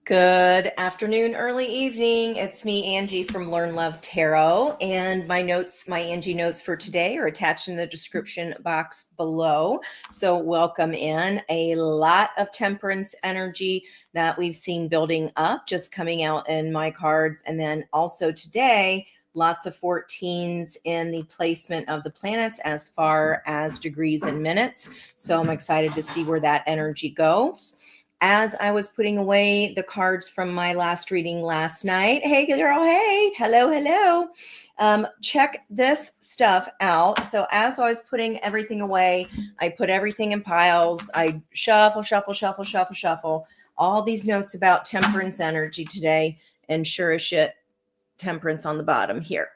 Good afternoon, early evening. It's me, Angie from Learn Love Tarot, and my notes, my Angie notes for today are attached in the description box below. So welcome in. A lot of temperance energy that we've seen building up, just coming out in my cards. And then also today, lots of 14s in the placement of the planets as far as degrees and minutes. So I'm excited to see where that energy goes. As I was putting away the cards from my last reading last night, hey girl, hey, hello. Check this stuff out. So as I was putting everything away, I put everything in piles. I shuffle, all these notes about temperance energy today, and sure as shit, temperance on the bottom here.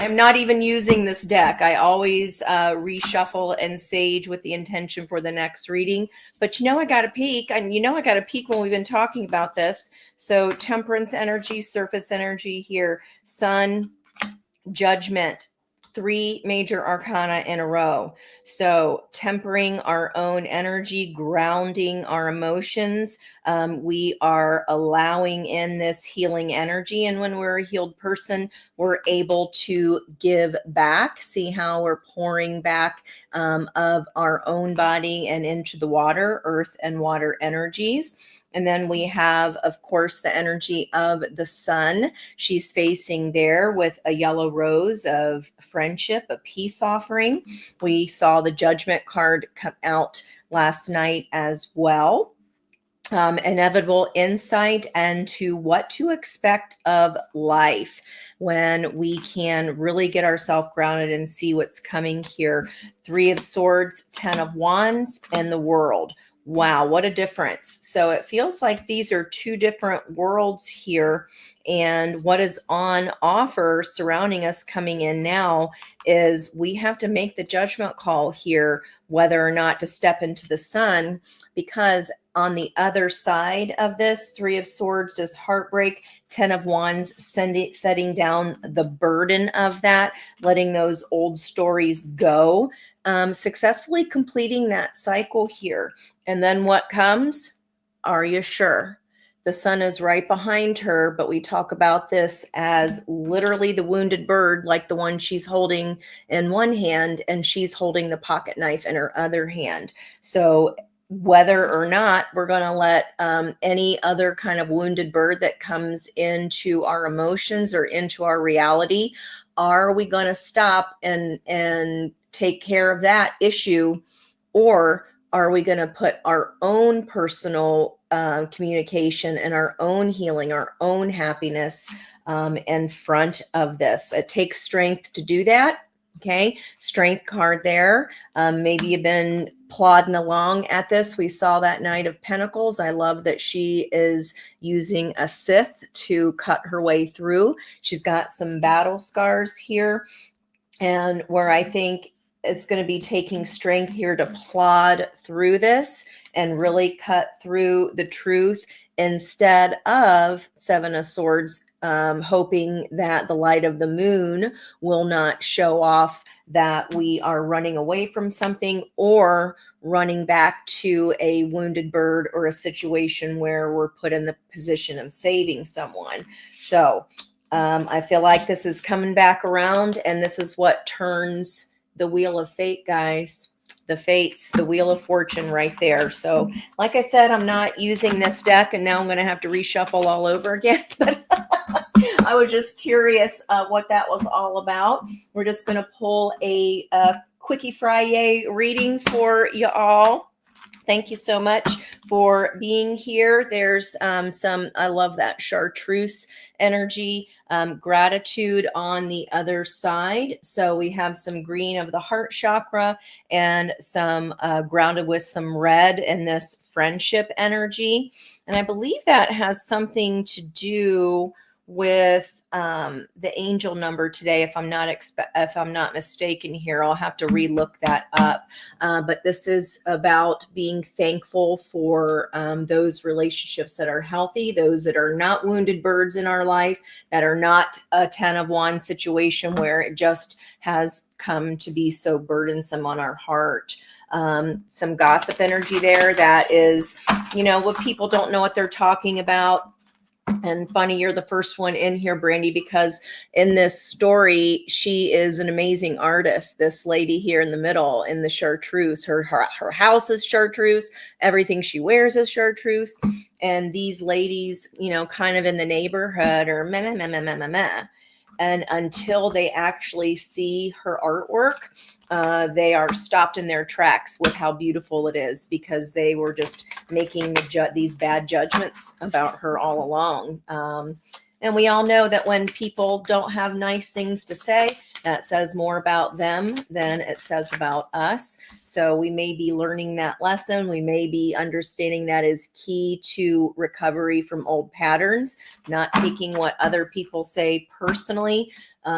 I'm not even using this deck. I always reshuffle and sage with the intention for the next reading. But I got to peek. And I got to peek when we've been talking about this. So temperance energy, surface energy here, sun, judgment, 3 major arcana in a row. So tempering our own energy, grounding our emotions. We are allowing in this healing energy. And when we're a healed person, we're able to give back. See how we're pouring back of our own body and into the water, earth and water energies. And then we have, of course, the energy of the sun. She's facing there with a yellow rose of friendship, a peace offering. We saw the judgment card come out last night as well. Inevitable insight into what to expect of life when we can really get ourselves grounded and see what's coming here. 3 of Swords, 10 of Wands, and the World. Wow, what a difference. So it feels like these are 2 different worlds here. And what is on offer surrounding us coming in now is we have to make the judgment call here, whether or not to step into the sun, because on the other side of this, 3 of Swords, this heartbreak, 10 of Wands, setting down the burden of that, letting those old stories go, successfully completing that cycle here. And then what comes? Are you sure? The sun is right behind her, but we talk about this as literally the wounded bird, like the one she's holding in one hand, and she's holding the pocket knife in her other hand. So whether or not we're going to let any other kind of wounded bird that comes into our emotions or into our reality, are we going to stop and take care of that issue, or are we going to put our own personal communication and our own healing, our own happiness in front of this? It takes strength to do that. Okay, strength card there. Maybe you've been plodding along at this. We saw that Knight of Pentacles. I love that she is using a scythe to cut her way through. She's got some battle scars here, and where I think it's going to be taking strength here to plod through this and really cut through the truth, instead of 7 of Swords, hoping that the light of the moon will not show off that we are running away from something or running back to a wounded bird or a situation where we're put in the position of saving someone. So I feel like this is coming back around, and this is what turns the wheel of fate, guys. The fates, the wheel of fortune right there. So like I said, I'm not using this deck, and now I'm going to have to reshuffle all over again. But I was just curious what that was all about. We're just going to pull a quickie Friday reading for you all. Thank you so much for being here. There's I love that chartreuse energy, gratitude on the other side. So we have some green of the heart chakra and some grounded with some red in this friendship energy. And I believe that has something to do with the angel number today. If I'm not mistaken here, I'll have to relook that up. But this is about being thankful for those relationships that are healthy, those that are not wounded birds in our life, that are not a 10 of Wands situation where it just has come to be so burdensome on our heart. some gossip energy there that is, what people don't know what they're talking about. And funny, you're the first one in here, Brandy, because in this story, she is an amazing artist. This lady here in the middle in the chartreuse, her house is chartreuse. Everything she wears is chartreuse. And these ladies, kind of in the neighborhood are meh, meh, meh, meh, meh, meh, meh. And until they actually see her artwork, they are stopped in their tracks with how beautiful it is, because they were just making these bad judgments about her all along. And we all know that when people don't have nice things to say, that says more about them than it says about us. So we may be learning that lesson. We may be understanding that is key to recovery from old patterns, not taking what other people say personally,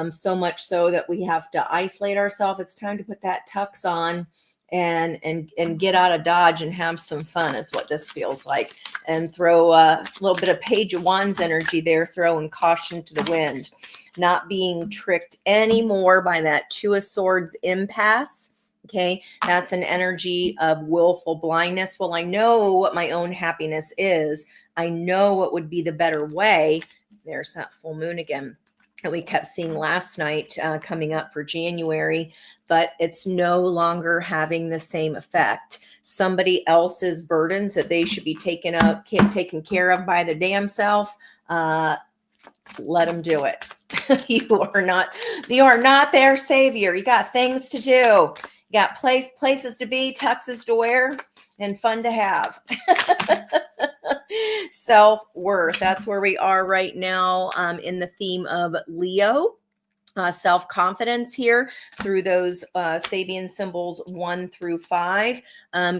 so much so that we have to isolate ourselves. It's time to put that tux on and get out of Dodge and have some fun is what this feels like. And throw a little bit of Page of Wands energy there, throwing caution to the wind. Not being tricked anymore by that Two of Swords impasse. Okay, that's an energy of willful blindness. Well, I know what my own happiness is. I know what would be the better way. There's that full moon again that we kept seeing last night coming up for January, but it's no longer having the same effect. Somebody else's burdens that they should be taken care of by their damn self, let them do it. You are not their savior. You got things to do. You got places to be, tuxes to wear, and fun to have. Self-worth. That's where we are right now in the theme of Leo. Self-confidence here through those Sabian symbols 1 through 5.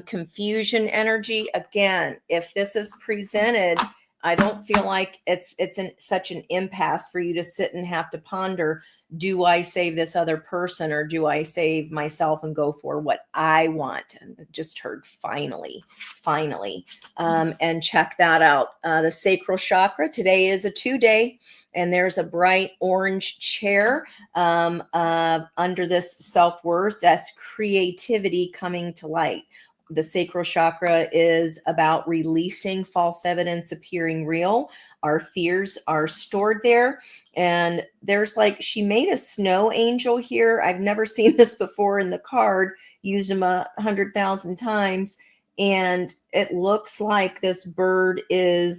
Confusion energy. Again, if this is presented, I don't feel like it's such an impasse for you to sit and have to ponder, do I save this other person or do I save myself and go for what I want? And I just heard finally. And check that out. The sacral chakra, today is a 2-day. And there's a bright orange chair under this self-worth. That's creativity coming to light. The sacral chakra is about releasing false evidence appearing real. Our fears are stored there. And there's she made a snow angel here. I've never seen this before in the card. Used them 100,000 times. And it looks like this bird I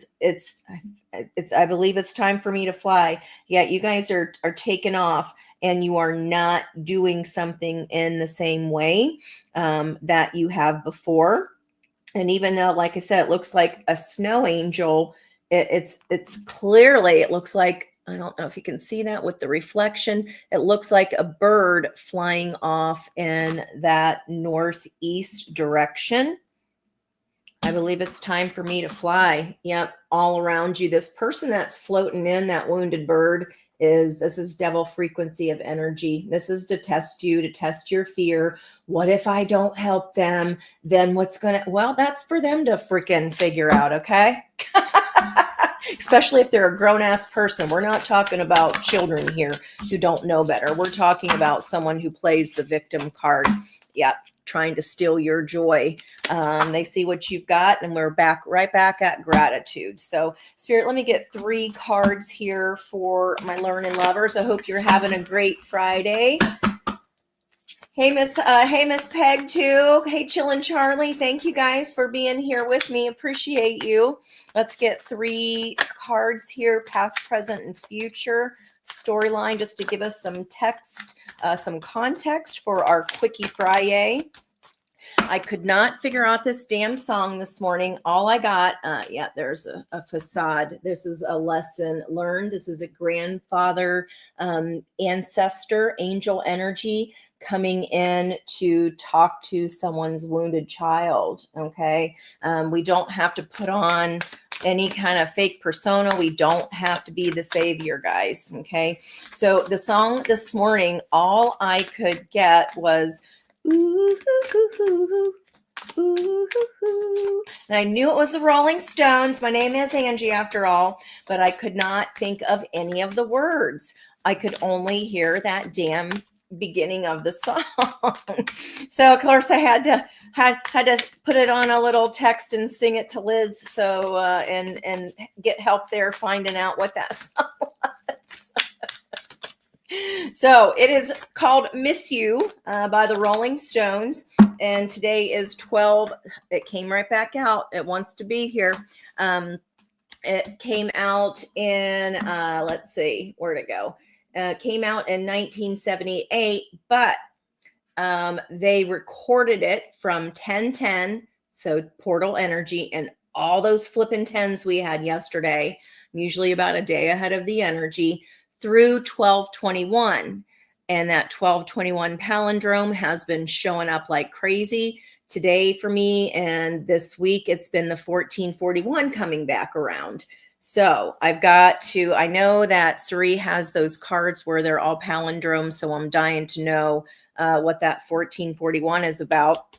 believe it's time for me to fly. Yeah, you guys are taking off and you are not doing something in the same way that you have before. And even though, like I said, it looks like a snow angel, it's clearly, it looks like, I don't know if you can see that with the reflection. It looks like a bird flying off in that northeast direction. I believe it's time for me to fly. Yep, all around you. This person that's floating in, that wounded bird, this is devil frequency of energy. This is to test you, to test your fear. What if I don't help them? Then well, that's for them to freaking figure out, okay? Especially if they're a grown-ass person. We're not talking about children here who don't know better. We're talking about someone who plays the victim card. Yep. Trying to steal your joy. They see what you've got, and we're right back at gratitude. So, Spirit, let me get 3 cards here for my learning lovers. I hope you're having a great Friday. Hey, Miss Peg too. Hey, Chillin' Charlie. Thank you guys for being here with me. Appreciate you. Let's get 3 cards here, past, present, and future storyline, just to give us some text, some context for our Quickie Friday. I could not figure out this damn song this morning. All I got, there's a facade. This is a lesson learned. This is a grandfather, ancestor, angel energy coming in to talk to someone's wounded child. Okay. We don't have to put on any kind of fake persona. We don't have to be the savior, guys. Okay. So the song this morning, all I could get was, ooh, ooh, ooh, ooh, ooh, ooh. And I knew it was the Rolling Stones. My name is Angie after all, but I could not think of any of the words. I could only hear that damn beginning of the song. So of course I had to put it on a little text and sing it to Liz. So and get help there finding out what that song was. So it is called Miss You by the Rolling Stones. And today is 12. It came right back out. It wants to be here. It came out in, let's see, where'd it go? Came out in 1978, but they recorded it from 1010, so portal energy, and all those flipping tens we had yesterday, usually about a day ahead of the energy, through 1221. And that 1221 palindrome has been showing up like crazy today for me. And this week it's been the 1441 coming back around. So I know that Sari has those cards where they're all palindromes. So I'm dying to know what that 1441 is about.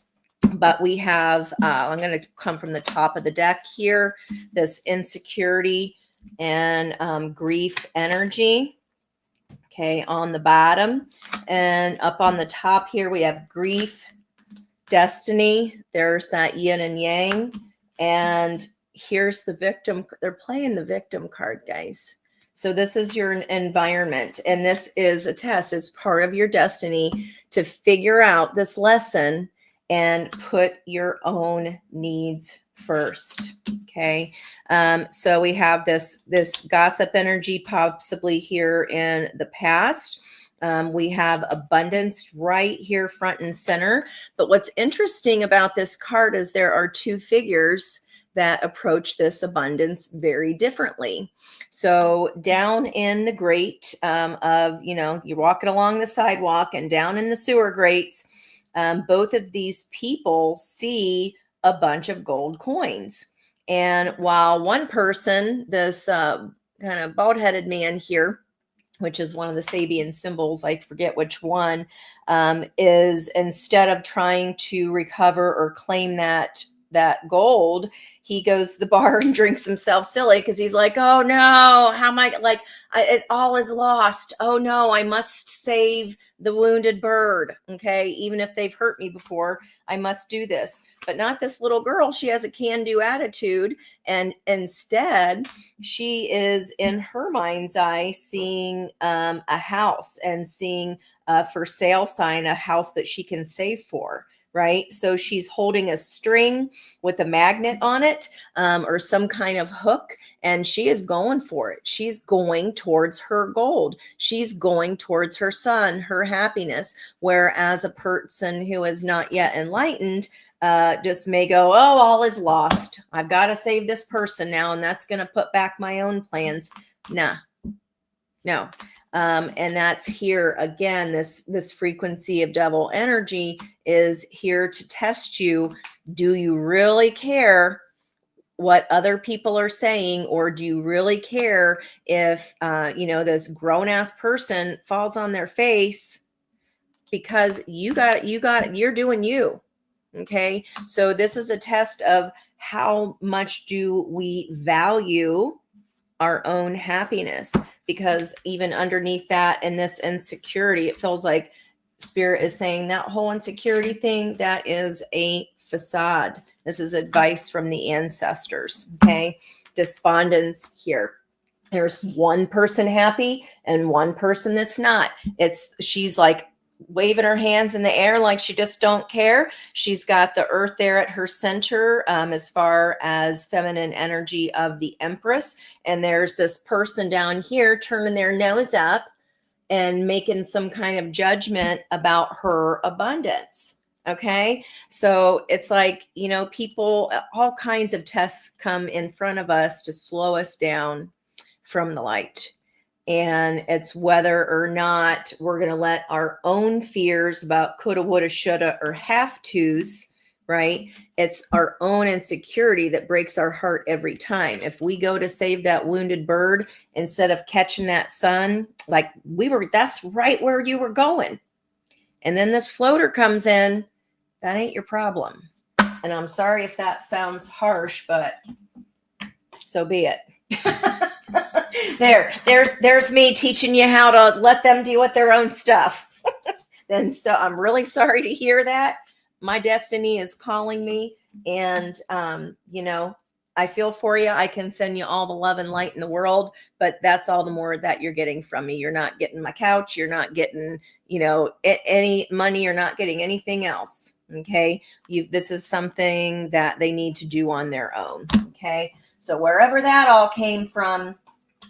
But we have, I'm going to come from the top of the deck here, this insecurity and grief energy. Okay, on the bottom, and up on the top here, we have grief, destiny. There's that yin and yang. And here's the victim. They're playing the victim card, guys. So this is your environment. And this is a test as part of your destiny to figure out this lesson and put your own needs first. Okay. So we have this gossip energy possibly here in the past. We have abundance right here front and center. But what's interesting about this card is there are two figures that approach this abundance very differently. So down in the grate of, you're walking along the sidewalk and down in the sewer grates, both of these people see a bunch of gold coins. And while one person, this kind of bald-headed man here, which is one of the Sabian symbols, I forget which one, is instead of trying to recover or claim that gold, he goes to the bar and drinks himself silly because he's like, oh no, how am I, it all is lost. Oh no, I must save the wounded bird. Okay, even if they've hurt me before, I must do this. But not this little girl. She has a can-do attitude, and instead she is, in her mind's eye, seeing a house and seeing a for sale sign, a house that she can save for. Right? So she's holding a string with a magnet on it, or some kind of hook, and she is going for it. She's going towards her gold. She's going towards her sun, her happiness. Whereas a person who is not yet enlightened just may go, oh, all is lost. I've got to save this person now, and that's going to put back my own plans. Nah, no. And that's here again, this frequency of devil energy is here to test you. Do you really care what other people are saying, or do you really care if this grown-ass person falls on their face because you're doing you? Okay, so this is a test of how much do we value our own happiness, because even underneath that and this insecurity, it feels like Spirit is saying that whole insecurity thing, that is a facade. This is advice from the ancestors. Okay, despondence here. There's one person happy and one person that's not. She's like waving her hands in the air like she just don't care. She's got the earth there at her center, as far as feminine energy of the Empress. And there's this person down here turning their nose up and making some kind of judgment about her abundance. Okay. So it's like, people, all kinds of tests come in front of us to slow us down from the light. And it's whether or not we're going to let our own fears about coulda, woulda, shoulda, or have tos, right? It's our own insecurity that breaks our heart every time. If we go to save that wounded bird, instead of catching that sun, that's right where you were going. And then this floater comes in, that ain't your problem. And I'm sorry if that sounds harsh, but so be it. There's me teaching you how to let them deal with their own stuff. then so I'm really sorry to hear that. My destiny is calling me, and I feel for you. I can send you all the love and light in the world, but that's all the more that you're getting from me. You're not getting my couch. You're not getting, any money. You're not getting anything else. Okay. This is something that they need to do on their own. Okay. So wherever that all came from,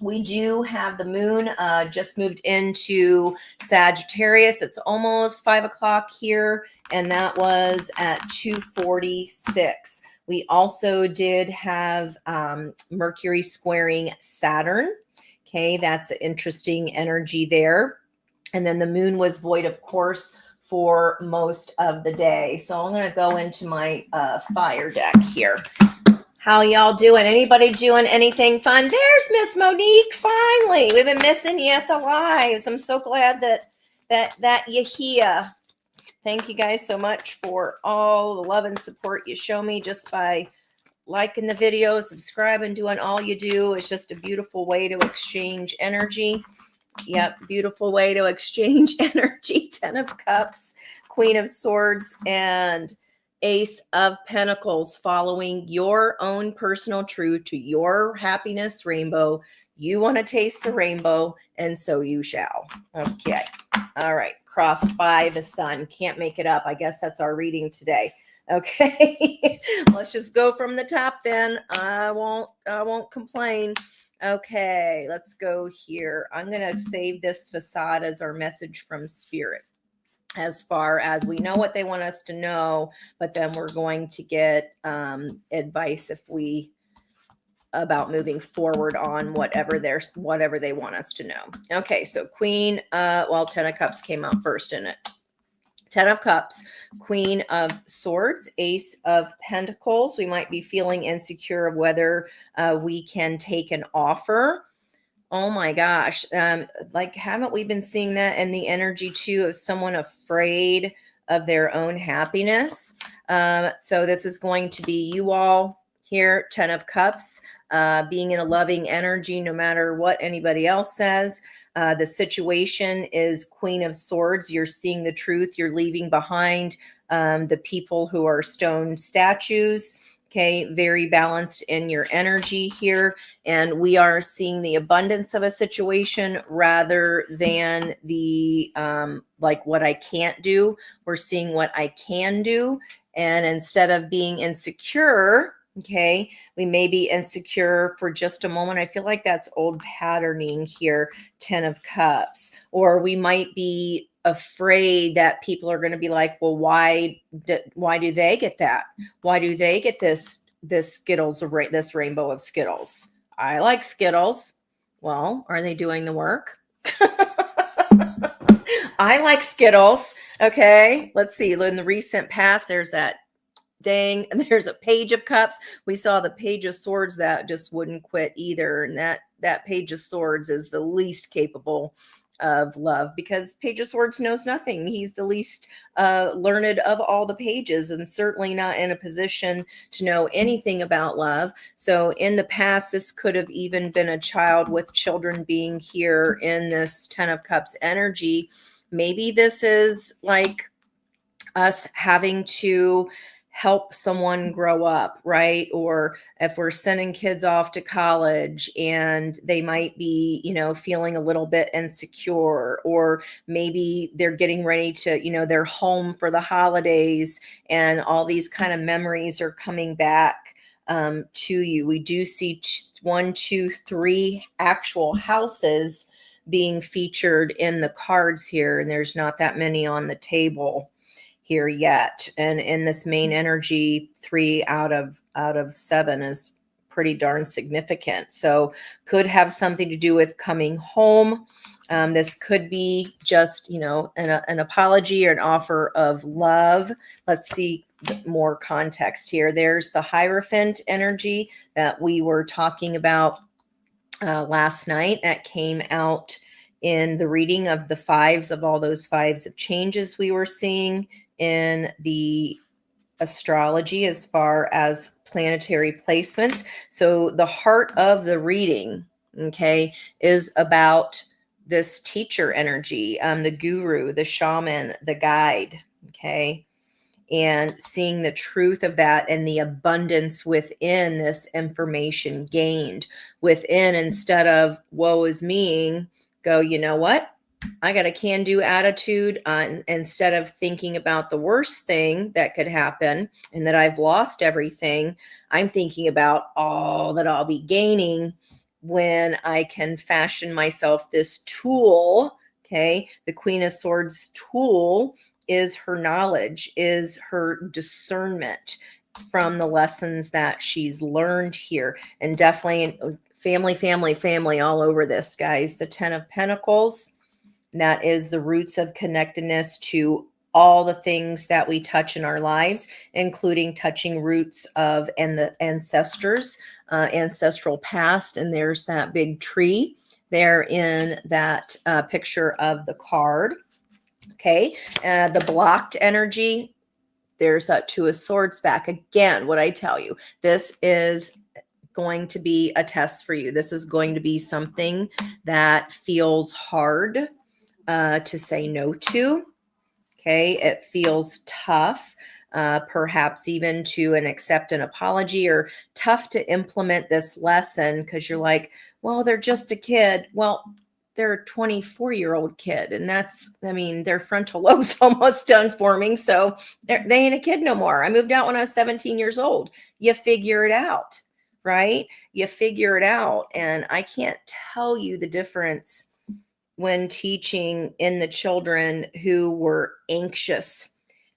we do have the moon just moved into Sagittarius. It's almost 5 o'clock here, and that was at 2:46. We also did have Mercury squaring Saturn. Okay, that's an interesting energy there. And then the moon was void, of course, for most of the day. So I'm going to go into my fire deck here. How y'all doing? Anybody doing anything fun? There's Miss Monique. Finally, we've been missing you at the lives. I'm so glad that you're here. Thank you guys so much for all the love and support you show me just by liking the video, subscribing, doing all you do. It's just a beautiful way to exchange energy. Yep, beautiful way to exchange energy. 10 of Cups, Queen of Swords, and Ace of Pentacles, following your own personal truth to your happiness rainbow. You want to taste the rainbow, and so you shall. Okay. All right. Crossed by the sun. Can't make it up. I guess that's our reading today. Okay. Let's just go from the top then. I won't complain. Okay, let's go here. I'm going to save this facade as our message from Spirit, as far as we know what they want us to know, but then we're going to get advice about moving forward on whatever they want us to know. Okay, so Queen, 10 of Cups came out first in it. 10 of Cups, Queen of Swords, Ace of Pentacles. We might be feeling insecure of whether we can take an offer. Oh my gosh. Haven't we been seeing that in the energy too of someone afraid of their own happiness? So this is going to be you all here, 10 of Cups, being in a loving energy, no matter what anybody else says. The situation is Queen of Swords. You're seeing the truth. You're leaving behind the people who are stone statues. Okay, very balanced in your energy here. And we are seeing the abundance of a situation rather than the what I can't do. We're seeing what I can do. And instead of being insecure, okay, we may be insecure for just a moment. I feel like that's old patterning here, 10 of Cups. Or we might be afraid that people are going to be like, well, why do they get that? Why do they get this Skittles, this rainbow of Skittles? I like Skittles. Well, are they doing the work? I like Skittles. Okay, let's see. In the recent past, there's that dang, and there's a Page of Cups. We saw the Page of Swords that just wouldn't quit either. And that Page of Swords is the least capable of love, because Page of Swords knows nothing. He's the least learned of all the pages, and certainly not in a position to know anything about love. So in the past, this could have even been a child with children being here in this 10 of Cups energy. Maybe this is like us having to help someone grow up, right? Or if we're sending kids off to college and they might be, feeling a little bit insecure, or maybe they're getting ready to, they're home for the holidays and all these kind of memories are coming back to you. We do see 1, 2, 3 actual houses being featured in the cards here, and there's not that many on the table here yet. And in this main energy, 3 out of 7 is pretty darn significant. So could have something to do with coming home. This could be just, an apology or an offer of love. Let's see more context here. There's the Hierophant energy that we were talking about last night that came out in the reading of the fives, of all those fives of changes we were seeing in the astrology as far as planetary placements. So the heart of the reading, okay, is about this teacher energy, the guru, the shaman, the guide. Okay. And seeing the truth of that and the abundance within this information gained within, instead of woe is me, go, you know what? I got a can-do attitude. Instead of thinking about the worst thing that could happen and that I've lost everything, I'm thinking about all that I'll be gaining when I can fashion myself this tool. Okay. The Queen of Swords tool is her knowledge, is her discernment from the lessons that she's learned here. And definitely family all over this, guys. The 10 of Pentacles, that is the roots of connectedness to all the things that we touch in our lives, including touching roots of and the ancestors, ancestral past. And there's that big tree there in that picture of the card. Okay. The blocked energy, there's that Two of Swords back. Again, what I tell you, this is going to be a test for you. This is going to be something that feels hard to say no to. Okay. It feels tough, perhaps even to accept an apology, or tough to implement this lesson because you're like, well, they're just a kid. Well, they're a 24-year-old kid. And that's, I mean, their frontal lobe's almost done forming. So they ain't a kid no more. I moved out when I was 17 years old. You figure it out, right? You figure it out. And I can't tell you the difference when teaching in the children who were anxious.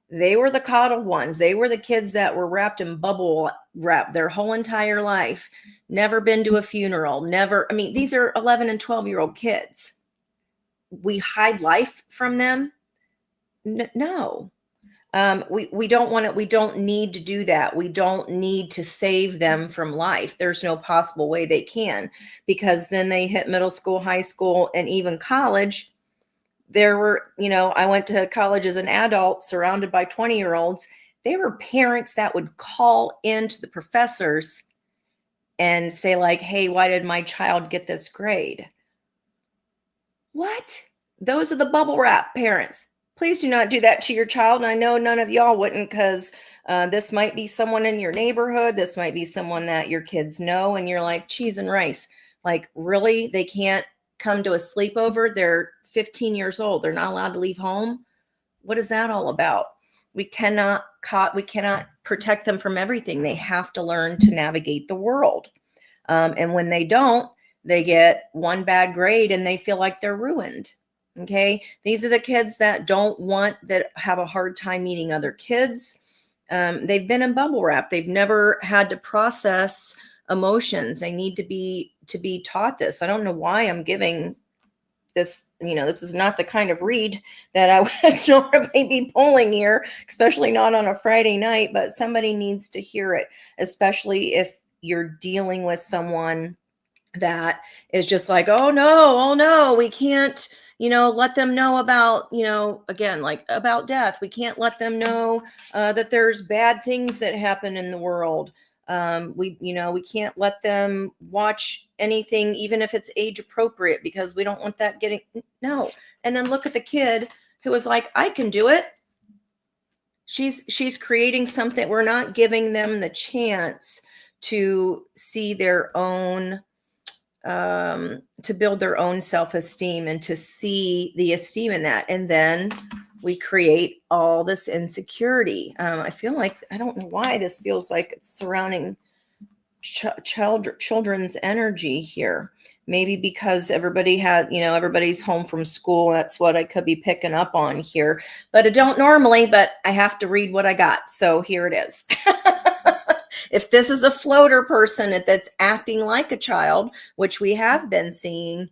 They were the coddled ones. They were the kids that were wrapped in bubble wrap their whole entire life. Never been to a funeral. Never. I mean, these are 11 and 12-year-old kids. We hide life from them. No. We don't want it. We don't need to do that. We don't need to save them from life. There's no possible way they can, because then they hit middle school, high school, and even college. There were, I went to college as an adult surrounded by 20-year-olds. They were parents that would call into the professors and say like, hey, why did my child get this grade? What? Those are the bubble wrap parents. Please do not do that to your child. And I know none of y'all wouldn't, because this might be someone in your neighborhood. This might be someone that your kids know. And you're like, cheese and rice. Like, really? They can't come to a sleepover? They're 15 years old. They're not allowed to leave home. What is that all about? We cannot protect them from everything. They have to learn to navigate the world. And when they don't, they get one bad grade and they feel like they're ruined. Okay. These are the kids that have a hard time meeting other kids. They've been in bubble wrap. They've never had to process emotions. They need to be taught this. I don't know why I'm giving this, this is not the kind of read that I would normally be pulling here, especially not on a Friday night, but somebody needs to hear it, especially if you're dealing with someone that is just like, oh no, we can't, let them know about, again, like about death. We can't let them know that there's bad things that happen in the world. We can't let them watch anything, even if it's age appropriate, because we don't want that no. And then look at the kid who was like, I can do it. She's creating something. We're not giving them the chance to see their own, to build their own self-esteem and to see the esteem in that. And then we create all this insecurity. I feel like, I don't know why this feels like it's surrounding children's energy here. Maybe because everybody's home from school. That's what I could be picking up on here, but I don't normally, but I have to read what I got. So here it is. If this is a floater person that's acting like a child, which we have been seeing,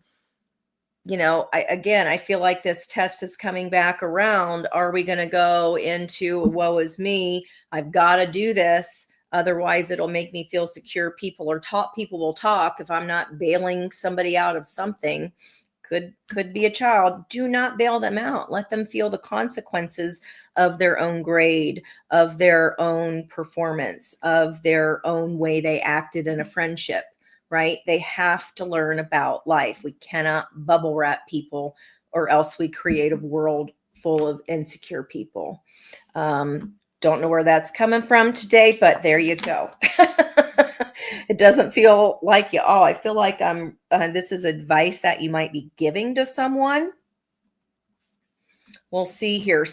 I feel like this test is coming back around. Are we going to go into woe is me? I've got to do this. Otherwise, it'll make me feel secure. People will talk if I'm not bailing somebody out of something. Could be a child. Do not bail them out. Let them feel the consequences of their own grade, of their own performance, of their own way they acted in a friendship. right? They have to learn about life. We cannot bubble wrap people, or else we create a world full of insecure people. Don't know where that's coming from today, but there you go. It doesn't feel like you. Oh, I feel like this is advice that you might be giving to someone. We'll see here.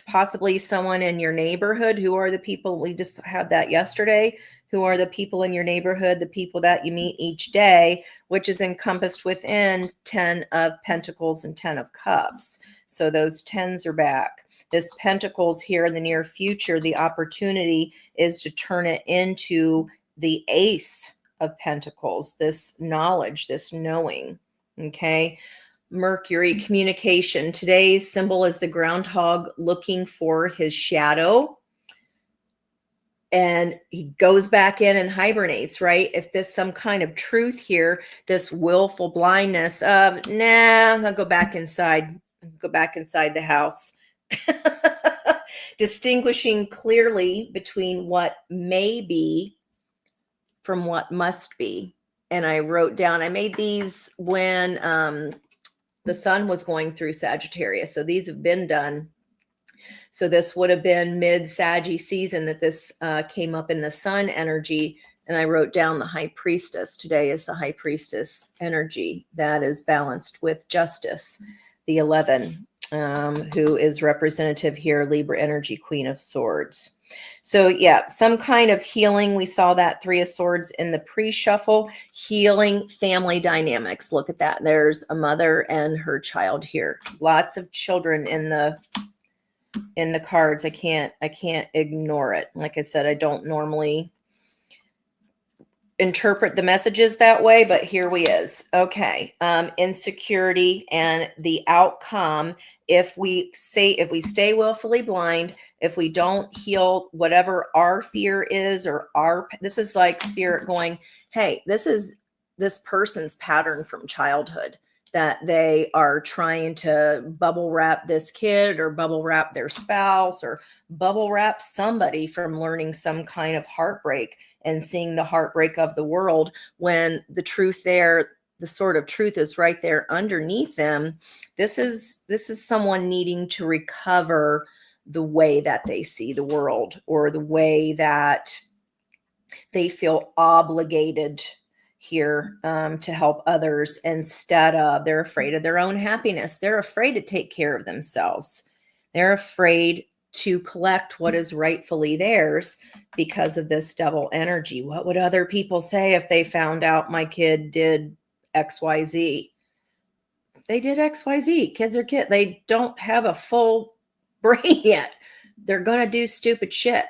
Possibly someone in your neighborhood. Who are the people? We just had that yesterday. Who are the people in your neighborhood? The people that you meet each day, which is encompassed within 10 of Pentacles and 10 of Cups. So those 10s are back. This Pentacles here in the near future, the opportunity is to turn it into the Ace of Pentacles, this knowledge, this knowing. Okay. Mercury, communication. Today's symbol is the groundhog looking for his shadow. And he goes back in and hibernates, right? If there's some kind of truth here, this willful blindness of, nah, I'll go back inside. Go back inside the house. Distinguishing clearly between what may be from what must be. And I wrote down, I made these when the sun was going through Sagittarius. So these have been done. So this would have been mid-Saggy season that this came up in the sun energy. And I wrote down the High Priestess. Today is the High Priestess energy that is balanced with Justice, the 11, who is representative here, Libra energy, Queen of Swords. So yeah, some kind of healing. We saw that 3 of Swords in the pre-shuffle. Healing family dynamics. Look at that. There's a mother and her child here. Lots of children in the cards. I can't ignore it. Like I said, I don't normally interpret the messages that way, but here we is. Okay. Insecurity and the outcome. If we stay willfully blind, if we don't heal whatever our fear is, or this is like spirit going, hey, this is this person's pattern from childhood, that they are trying to bubble wrap this kid, or bubble wrap their spouse, or bubble wrap somebody from learning some kind of heartbreak and seeing the heartbreak of the world, when the truth there, the sort of truth is right there underneath them. This is someone needing to recover the way that they see the world, or the way that they feel obligated here to help others, instead of they're afraid of their own happiness. They're afraid to take care of themselves. They're afraid to collect what is rightfully theirs because of this double energy. What would other people say if they found out my kid did XYZ? They did XYZ. Kids are kids. They don't have a full brain yet. They're going to do stupid shit.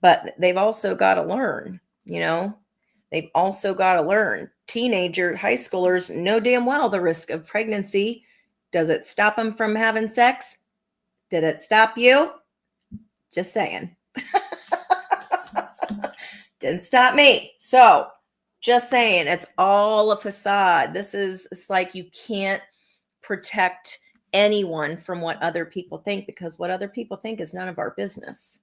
But they've also got to learn, They've also got to learn. Teenager, high schoolers know damn well the risk of pregnancy. Does it stop them from having sex? Did it stop you? Just saying. Didn't stop me. So just saying, it's all a facade. It's like you can't protect anyone from what other people think, because what other people think is none of our business.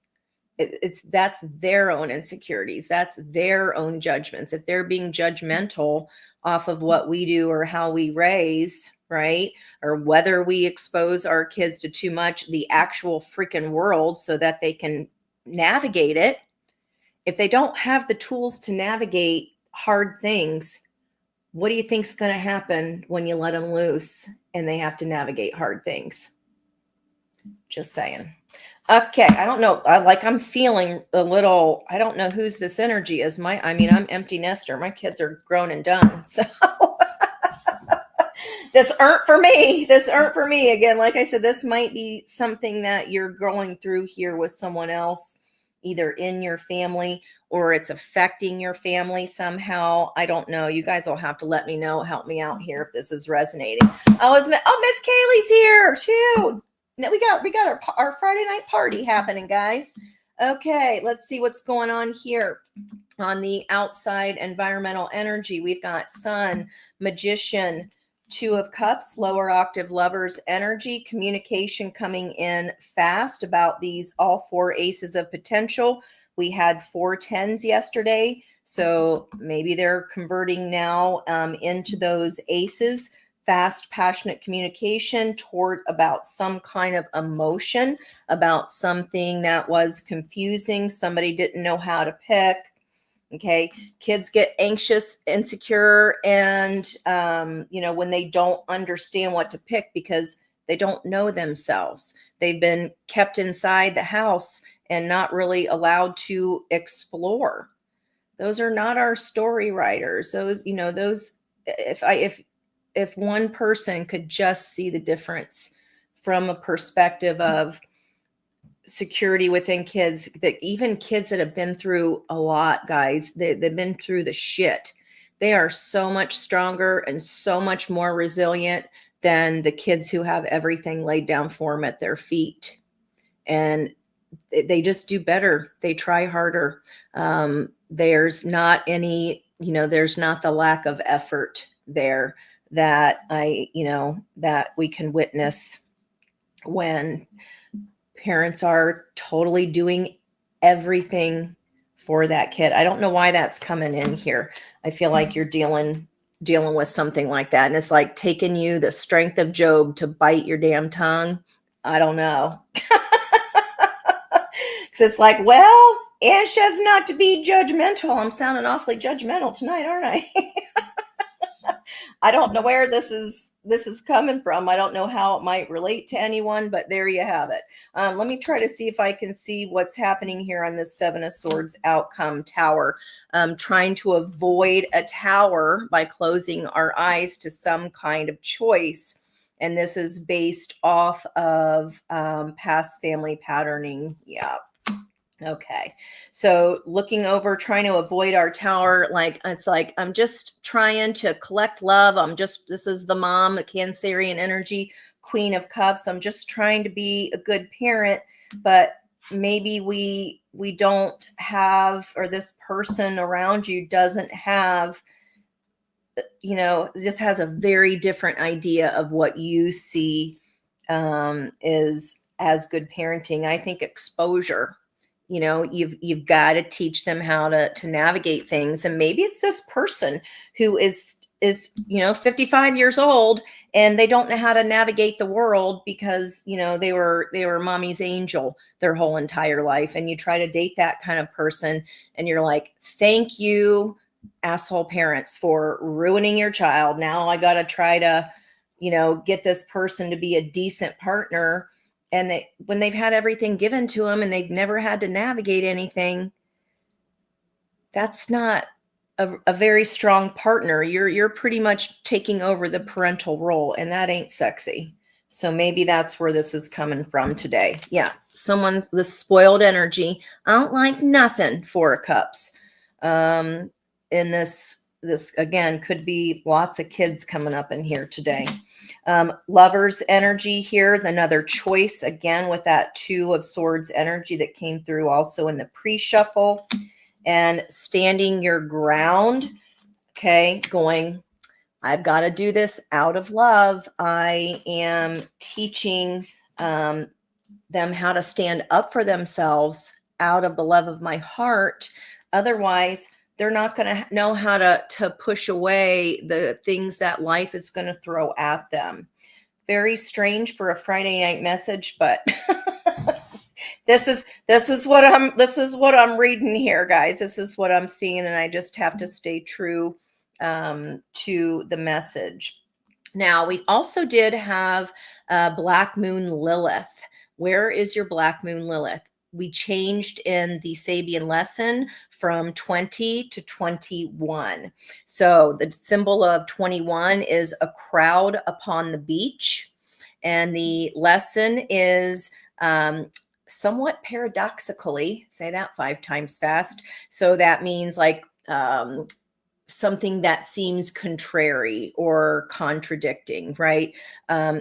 That's their own insecurities. That's their own judgments. If they're being judgmental off of what we do or how we raise, right? Or whether we expose our kids to too much, the actual freaking world, so that they can navigate it. If they don't have the tools to navigate hard things, what do you think is going to happen when you let them loose and they have to navigate hard things? Just saying. Okay, I don't know. I'm feeling a little, I don't know whose this energy is. I'm empty nester. My kids are grown and done. So this aren't for me. Again, like I said, this might be something that you're going through here with someone else, either in your family, or it's affecting your family somehow. I don't know. You guys will have to let me know. Help me out here if this is resonating. Miss Kaylee's here too. No, we got our Friday night party happening, guys. Okay, let's see what's going on here on the outside environmental energy. We've got Sun, Magician, 2 of Cups, lower octave lovers energy, communication coming in fast about these all 4 aces of potential. We had 4 10s yesterday. So maybe they're converting now into those aces, fast, passionate communication toward about some kind of emotion, about something that was confusing. Somebody didn't know how to pick. Okay. Kids get anxious, insecure, and, when they don't understand what to pick because they don't know themselves. They've been kept inside the house and not really allowed to explore. Those are not our story writers. If one person could just see the difference from a perspective of security within kids, that even kids that have been through a lot, guys, they've been through the shit. They are so much stronger and so much more resilient than the kids who have everything laid down for them at their feet. And they just do better. They try harder. There's not there's not the lack of effort there that that we can witness when parents are totally doing everything for that kid. I don't know why that's coming in here. I feel like you're dealing with something like that. And it's like taking you the strength of Job to bite your damn tongue. I don't know. Because it's like, well, Anne says not to be judgmental. I'm sounding awfully judgmental tonight, aren't I? I don't know where this is coming from. I don't know how it might relate to anyone, but there you have it. Let me try to see if I can see what's happening here on this Seven of Swords outcome tower. Trying to avoid a tower by closing our eyes to some kind of choice. And this is based off of past family patterning. Yeah. Okay. So looking over, trying to avoid our tower, it's like, I'm just trying to collect love. This is the mom, the Cancerian energy, Queen of Cups. I'm just trying to be a good parent, but maybe we don't have, or this person around you doesn't have, just has a very different idea of what you see is as good parenting. I think exposure. You've got to teach them how to navigate things. And maybe it's this person who is 55 years old and they don't know how to navigate the world because, they were mommy's angel their whole entire life. And you try to date that kind of person and you're like, thank you, asshole parents, for ruining your child. Now I got to try to, get this person to be a decent partner. And when they've had everything given to them and they've never had to navigate anything, that's not a very strong partner. You're pretty much taking over the parental role, and that ain't sexy. So maybe that's where this is coming from today. Yeah, someone's the spoiled energy. I don't like nothing, Four of Cups. And this again could be lots of kids coming up in here today. Lover's energy here, another choice again with that Two of Swords energy that came through also in the pre-shuffle, and standing your ground. Okay, going, I've got to do this out of love. I am teaching them how to stand up for themselves out of the love of my heart. Otherwise, they're not going to know how to push away the things that life is going to throw at them. Very strange for a Friday night message, but this is what I'm reading here, guys. This is what I'm seeing, and I just have to stay true to the message. Now, we also did have Black Moon Lilith. Where is your Black Moon Lilith? We changed in the Sabian lesson from 20 to 21. So the symbol of 21 is a crowd upon the beach. And the lesson is somewhat paradoxically, say that 5 times fast. So that means like something that seems contrary or contradicting, right?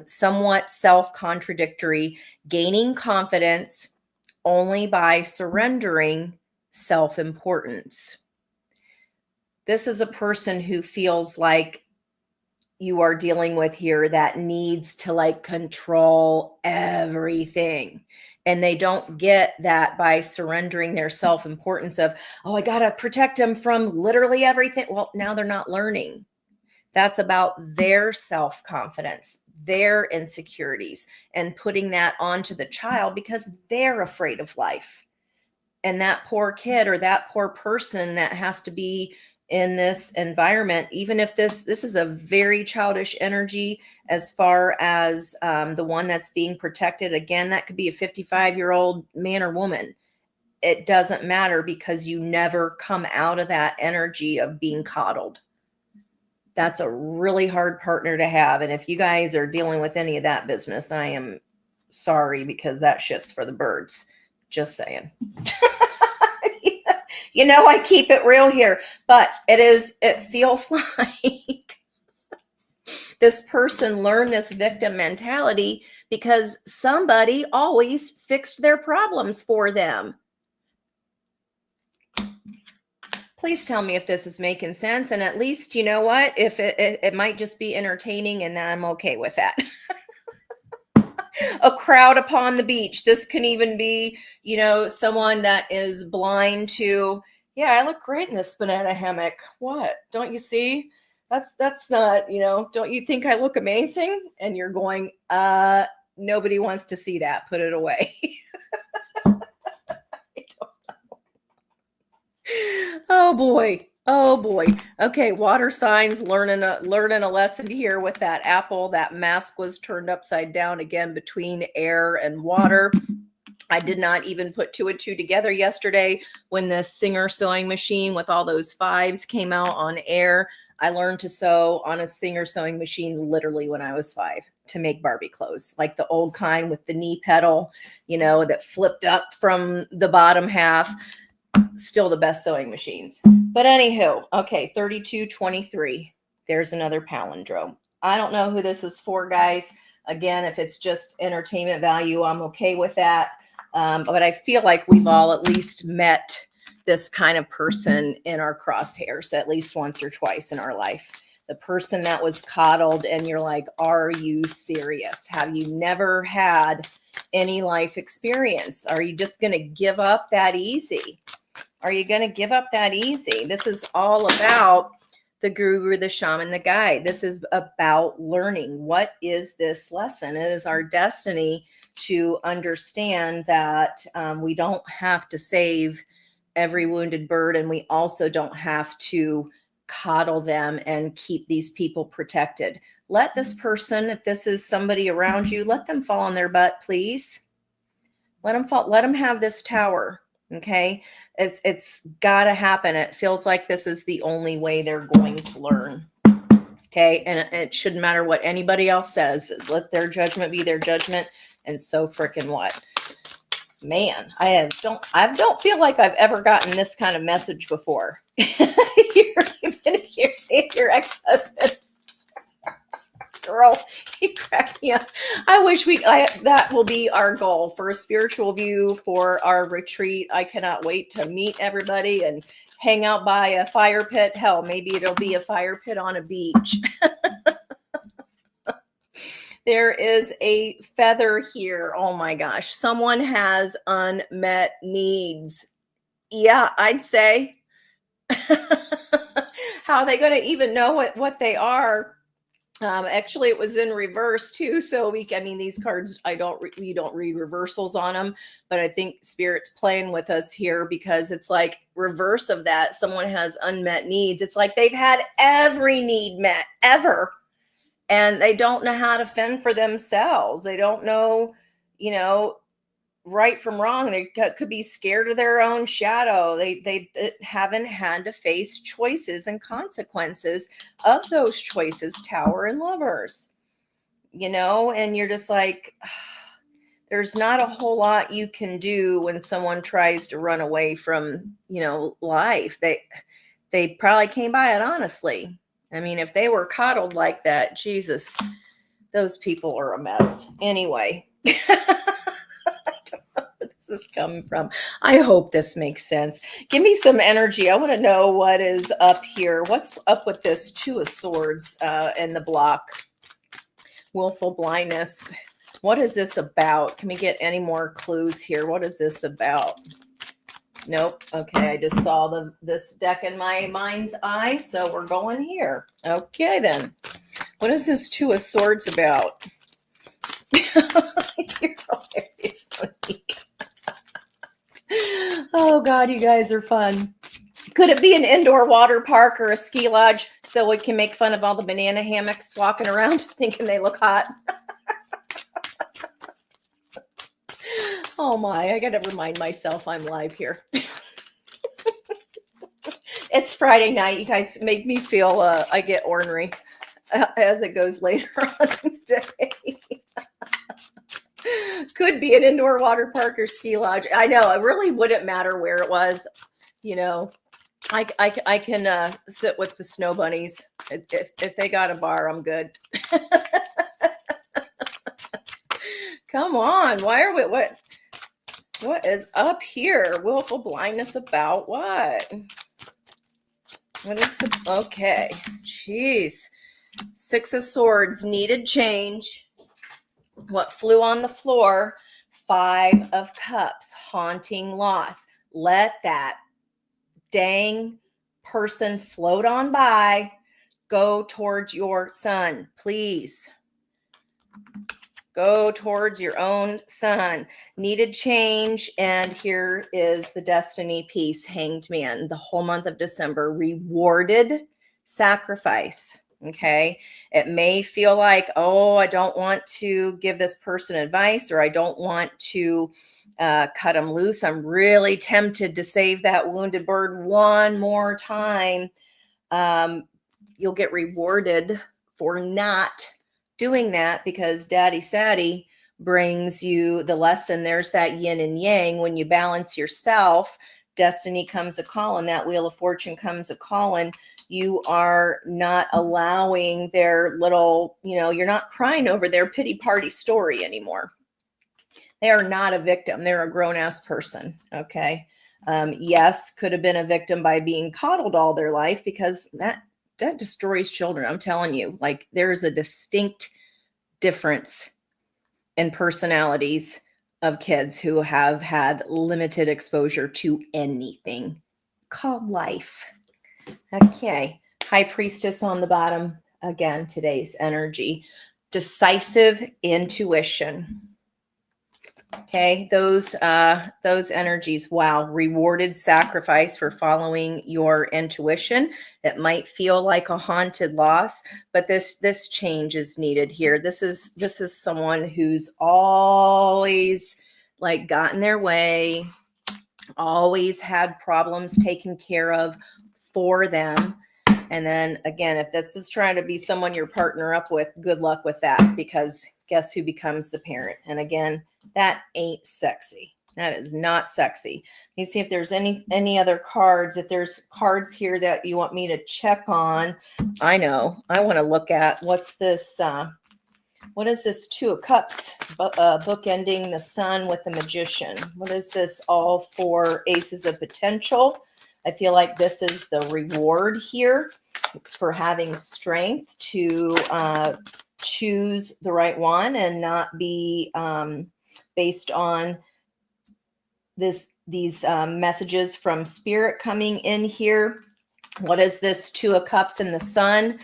Somewhat self-contradictory, gaining confidence only by surrendering self-importance. This is a person who feels like you are dealing with here that needs to control everything. And they don't get that by surrendering their self-importance of, oh, I got to protect them from literally everything. Well, now they're not learning. That's about their self-confidence, their insecurities, and putting that onto the child because they're afraid of life. And that poor kid or that poor person that has to be in this environment, even if this is a very childish energy as far as the one that's being protected. Again, that could be a 55-year-old man or woman. It doesn't matter because you never come out of that energy of being coddled. That's a really hard partner to have. And if you guys are dealing with any of that business, I am sorry because that shit's for the birds. Just saying. I keep it real here, but it feels like this person learned this victim mentality because somebody always fixed their problems for them. Please tell me if this is making sense. And at least, you know what, if it might just be entertaining and I'm okay with that. A crowd upon the beach. This can even be, someone that is blind to, yeah, I look great in this banana hammock. What? Don't you see? That's not, don't you think I look amazing? And you're going, nobody wants to see that. Put it away. Oh boy. Oh boy. Okay, water signs, learning a lesson here with that apple. That mask was turned upside down again between air and water. I did not even put two and two together yesterday when the Singer sewing machine with all those fives came out on air. I learned to sew on a Singer sewing machine literally when I was 5 to make Barbie clothes, like the old kind with the knee pedal, that flipped up from the bottom half. Still the best sewing machines. But anywho, okay, 3223. There's another palindrome. I don't know who this is for, guys. Again, if it's just entertainment value, I'm okay with that. But I feel like we've all at least met this kind of person in our crosshairs at least once or twice in our life. The person that was coddled and you're like, are you serious? Have you never had any life experience? Are you just going to give up that easy? Are you going to give up that easy? This is all about the guru, the shaman, the guide. This is about learning. What is this lesson? It is our destiny to understand that we don't have to save every wounded bird, and we also don't have to coddle them and keep these people protected. Let this person, if this is somebody around you, let them fall on their butt, please. Let them fall. Let them have this tower. Okay. It's got to happen. It feels like this is the only way they're going to learn. Okay. And it shouldn't matter what anybody else says. Let their judgment be their judgment. And so freaking what? Man, I don't feel like I've ever gotten this kind of message before. You're saying your ex-husband. Girl, he cracked me up. I wish that will be our goal for a spiritual view for our retreat. I cannot wait to meet everybody and hang out by a fire pit. Hell, maybe it'll be a fire pit on a beach. There is a feather here. Oh my gosh. Someone has unmet needs. Yeah, I'd say. How are they going to even know what they are? Actually, it was in reverse too. So these cards, we don't read reversals on them, but I think Spirit's playing with us here because it's like reverse of that. Someone has unmet needs. It's like they've had every need met ever, and they don't know how to fend for themselves. They don't know, right from wrong. They could be scared of their own shadow. They haven't had to face choices and consequences of those choices, Tower and Lovers, and you're just like, there's not a whole lot you can do when someone tries to run away from, life. They probably came by it honestly. If they were coddled like that, Jesus, those people are a mess. Anyway. Is coming from. I hope this makes sense. Give me some energy. I want to know what is up here. What's up with this Two of Swords and the block? Willful blindness. What is this about? Can we get any more clues here? What is this about? Nope. Okay, I just saw this deck in my mind's eye, so we're going here. Okay, then. What is this Two of Swords about? You're hilarious, Fleek. Oh, God, you guys are fun. Could it be an indoor water park or a ski lodge so we can make fun of all the banana hammocks walking around thinking they look hot? Oh, my. I got to remind myself I'm live here. It's Friday night. You guys make me feel I get ornery as it goes later on in the day. Could be an indoor water park or ski lodge. I know. It really wouldn't matter where it was. You know, I can sit with the snow bunnies. If they got a bar, I'm good. Come on. Why are we, what is up here? Willful blindness about what? What is the, okay. Jeez. Six of Swords, needed change. What flew on the floor? Five of Cups, haunting loss. Let that dang person float on by. Go towards your sun, please. Go towards your own sun. Needed change. And here is the destiny piece, Hanged Man. The whole month of December, rewarded sacrifice. Okay. It may feel like, oh, I don't want to give this person advice, or I don't want to cut them loose. I'm really tempted to save that wounded bird one more time. You'll get rewarded for not doing that, because Daddy Saddy brings you the lesson. There's that yin and yang. When you balance yourself, destiny comes a calling. That Wheel of Fortune comes a calling. You are not allowing their little, you're not crying over their pity party story anymore. They are not a victim. They're a grown-ass person. Okay. Yes, could have been a victim by being coddled all their life, because that destroys children. I'm telling you, like, there's a distinct difference in personalities of kids who have had limited exposure to anything called life. Okay. High Priestess on the bottom. Again, today's energy. Decisive intuition. Okay, those energies. Wow, rewarded sacrifice for following your intuition. It might feel like a haunted loss, but this change is needed here. This is someone who's always like gotten their way, always had problems taken care of for them. And then again, if this is trying to be someone you're partner up with, good luck with that, because guess who becomes the parent? And again, that ain't sexy. That is not sexy. You see if there's any other cards. If there's cards here that you want me to check on, I know. I want to look at what's this. What is this Two of Cups bookending the Sun with the Magician? What is this all for? Aces of Potential. I feel like this is the reward here for having strength to choose the right one and not be based on these messages from Spirit coming in here. What is this Two of Cups in the Sun?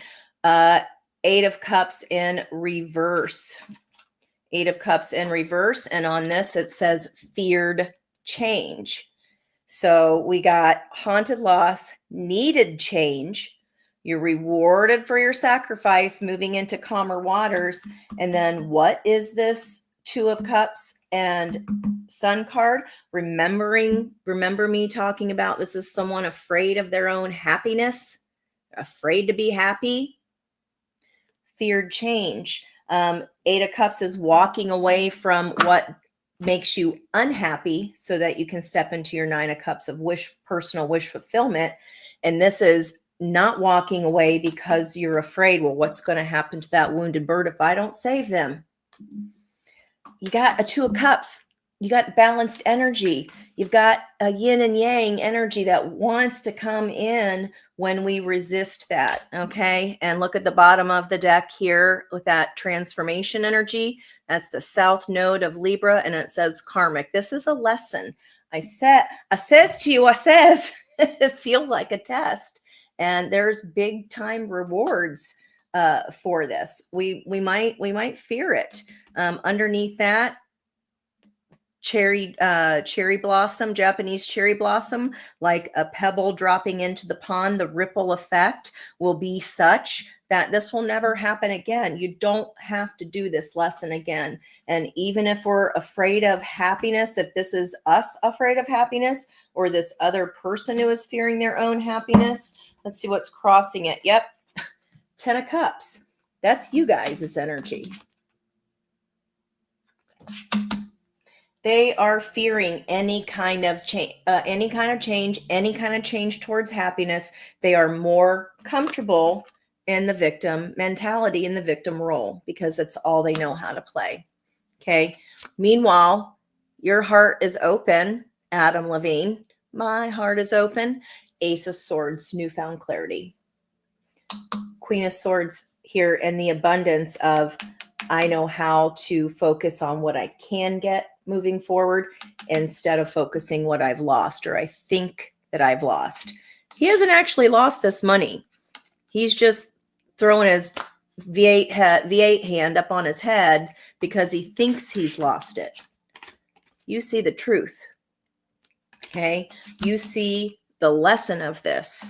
Eight of Cups in reverse. Eight of Cups in reverse. And on this, it says feared change. So we got haunted loss, needed change. You're rewarded for your sacrifice, moving into calmer waters. And then what is this Two of Cups and Sun card? Remember me talking about this is someone afraid of their own happiness, afraid to be happy. Feared change. Eight of Cups is walking away from what makes you unhappy so that you can step into your Nine of Cups of personal wish fulfillment. And this is not walking away because you're afraid, well, what's going to happen to that wounded bird if I don't save them? You got a Two of Cups. You got balanced energy. You've got a yin and yang energy that wants to come in when we resist that. Okay. And look at the bottom of the deck here with that transformation energy. That's the south node of Libra, and it says karmic. This is a lesson. I says to you, it feels like a test, and there's big time rewards for this. We might fear it. Underneath that, cherry blossom, Japanese cherry blossom, like a pebble dropping into the pond. The ripple effect will be such that this will never happen again. You don't have to do this lesson again. And even if we're afraid of happiness, if this is us afraid of happiness, or this other person who is fearing their own happiness, let's see what's crossing it. Yep, 10 of Cups. That's you guys' energy. They are fearing any kind of change, any kind of change towards happiness. They are more comfortable in the victim mentality, in the victim role, because it's all they know how to play. Okay. Meanwhile, your heart is open, Adam Levine. My heart is open. Ace of Swords, newfound clarity. Queen of Swords here in the abundance of, I know how to focus on what I can get moving forward instead of focusing what I've lost, or I think that I've lost. He hasn't actually lost this money. He's just throwing his V8 hand up on his head because he thinks he's lost it. You see the truth. Okay. You see the lesson of this.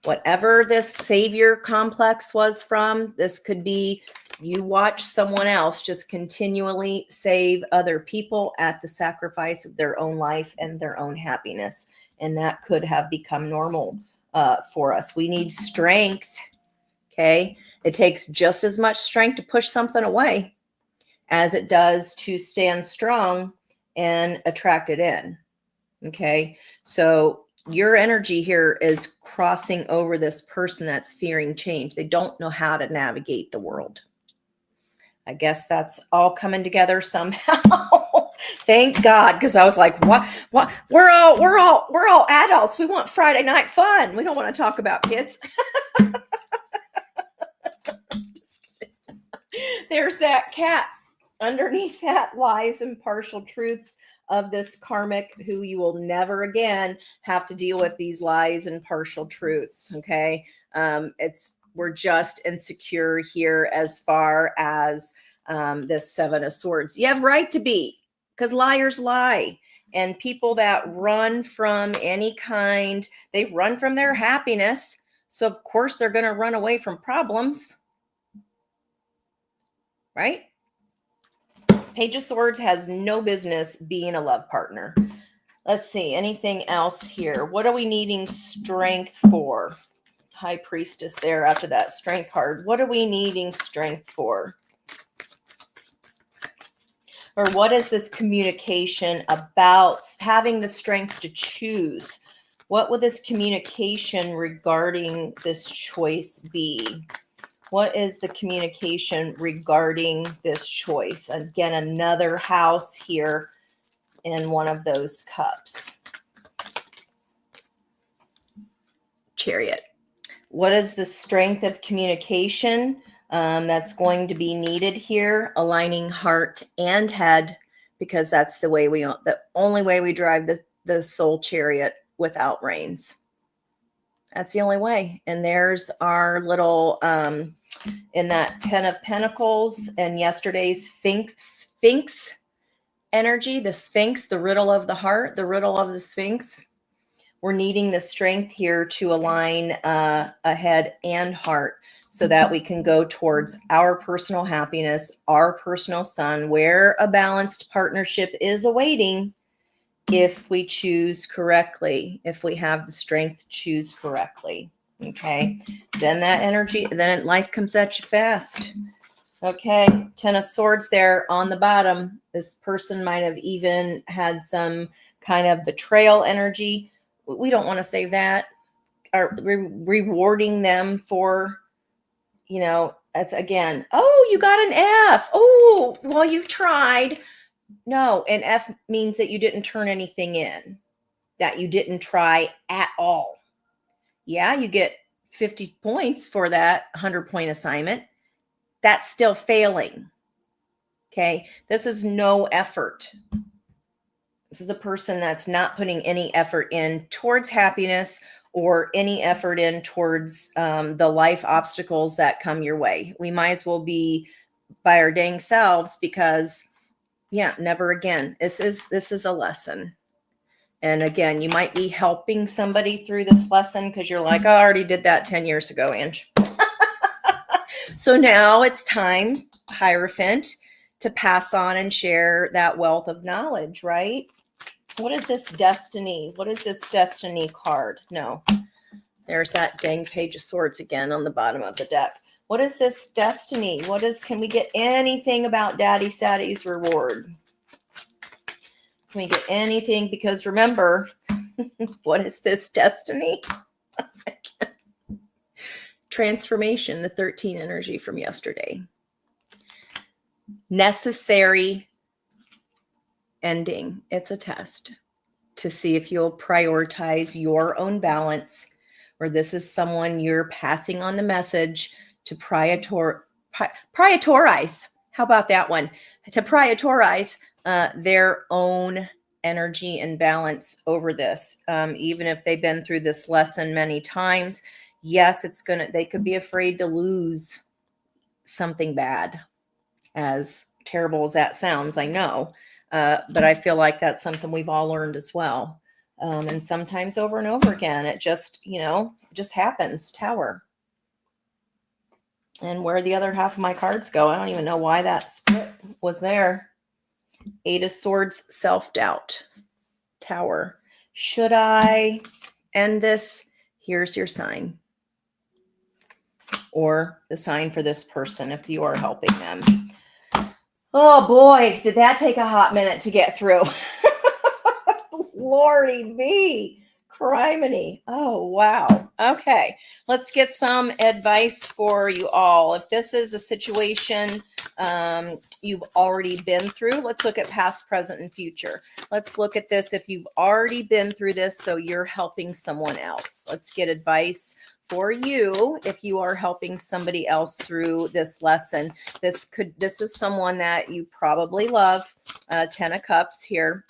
Whatever this savior complex was from, this could be you watch someone else just continually save other people at the sacrifice of their own life and their own happiness. And that could have become normal for us. We need strength. Okay. It takes just as much strength to push something away as it does to stand strong and attract it in. Okay. So your energy here is crossing over this person that's fearing change. They don't know how to navigate the world. I guess that's all coming together somehow. Thank God, because I was like, what? We're all adults. We want Friday night fun. We don't want to talk about kids. There's that cat. Underneath that lies and partial truths of this karmic, who you will never again have to deal with these lies and partial truths. Okay. We're just insecure here as far as this Seven of Swords. You have right to be, because liars lie. And people that run from any kind, they run from their happiness. So of course they're going to run away from problems. Right? Page of Swords has no business being a love partner. Let's see. Anything else here? What are we needing strength for? High Priestess there after that strength card. What are we needing strength for? Or what is this communication about? Having the strength to choose. What would this communication regarding this choice be? What is the communication regarding this choice? Again, another house here in one of those cups. Chariot. What is the strength of communication that's going to be needed here? Aligning heart and head, because that's the only way we drive the soul chariot without reins. That's the only way. And there's our little, in that 10 of Pentacles and yesterday's Sphinx energy, the Sphinx, the riddle of the heart, the riddle of the Sphinx. We're needing the strength here to align a head and heart so that we can go towards our personal happiness, our personal sun, where a balanced partnership is awaiting if we choose correctly, if we have the strength to choose correctly. Okay. Then that energy, then life comes at you fast. Okay. 10 of Swords there on the bottom. This person might have even had some kind of betrayal energy. We don't want to say that. Are rewarding them for, that's again, oh, you got an F. Oh, well, you tried. No, an F means that you didn't turn anything in, that you didn't try at all. Yeah, you get 50 points for that 100-point assignment. That's still failing. Okay. This is no effort. This is a person that's not putting any effort in towards happiness or any effort in towards the life obstacles that come your way. We might as well be by our dang selves because, yeah, never again. This is a lesson. And again, you might be helping somebody through this lesson because you're like, oh, I already did that 10 years ago, Ange. So now it's time, Hierophant, to pass on and share that wealth of knowledge, right? What is this destiny? What is this destiny card? No, there's that dang Page of Swords again on the bottom of the deck. What is this destiny? Can we get anything about Daddy Saddy's reward? Can we get anything? Because remember, what is this destiny? Transformation, the 13 energy from yesterday. Necessary ending. It's a test to see if you'll prioritize your own balance, or this is someone you're passing on the message to prioritize. How about that one? To prioritize their own energy and balance over this. Even if they've been through this lesson many times, yes, they could be afraid to lose something bad. As terrible as that sounds, I know. But I feel like that's something we've all learned as well. And sometimes over and over again, it just happens. Tower. And where the other half of my cards go, I don't even know why that split was there. 8 of Swords, self-doubt. Tower. Should I end this? Here's your sign. Or the sign for this person if you are helping them. Oh boy, did that take a hot minute to get through. Lordy me, criminy. Oh, wow. Okay, let's get some advice for you all. If this is a situation you've already been through, let's look at past, present, and future. Let's look at this if you've already been through this, so you're helping someone else. Let's get advice for you if you are helping somebody else through this lesson. This is someone that you probably love. 10 of Cups here.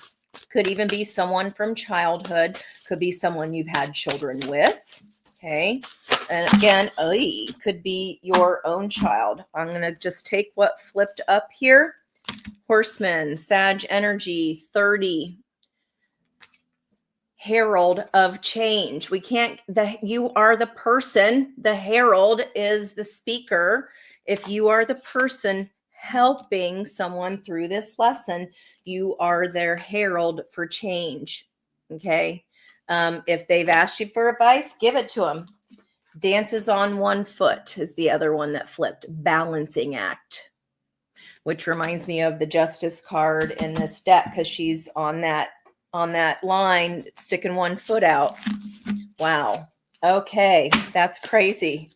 Could even be someone from childhood. Could be someone you've had children with. Okay. And again, could be your own child. I'm going to just take what flipped up here. Horseman, Sag energy, 30. Herald of change. You are the person. The herald is the speaker. If you are the person helping someone through this lesson, you are their herald for change. Okay. If they've asked you for advice, give it to them. Dances on one foot is the other one that flipped. Balancing act, which reminds me of the Justice card in this deck because she's on that line, sticking one foot out. Wow. Okay. That's crazy.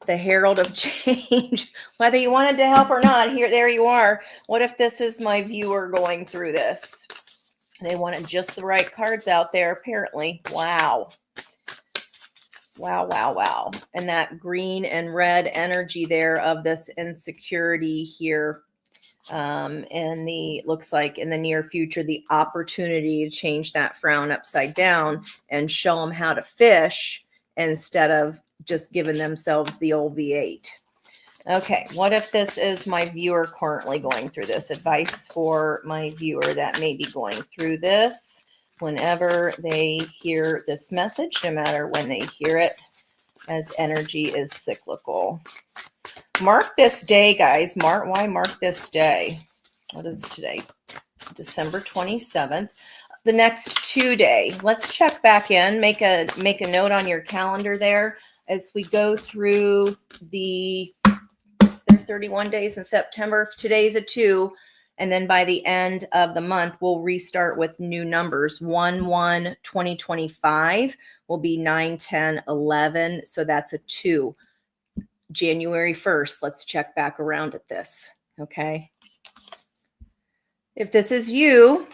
The herald of change, whether you wanted to help or not, there you are. What if this is my viewer going through this? They wanted just the right cards out there, apparently. Wow. Wow, wow, wow. And that green and red energy there of this insecurity here. And looks like in the near future, the opportunity to change that frown upside down and show them how to fish instead of just giving themselves the old V8. Okay, what if this is my viewer currently going through this? Advice for my viewer that may be going through this whenever they hear this message, no matter when they hear it, as energy is cyclical. Mark this day, guys. Why mark this day? What is today? December 27th. The next 2 days. Let's check back in. Make a note on your calendar there as we go through the 31 days in September. Today's a 2. And then by the end of the month, we'll restart with new numbers. 1/1/2025 will be 9/10/11. So that's a 2. January 1st, let's check back around at this, okay? If this is you,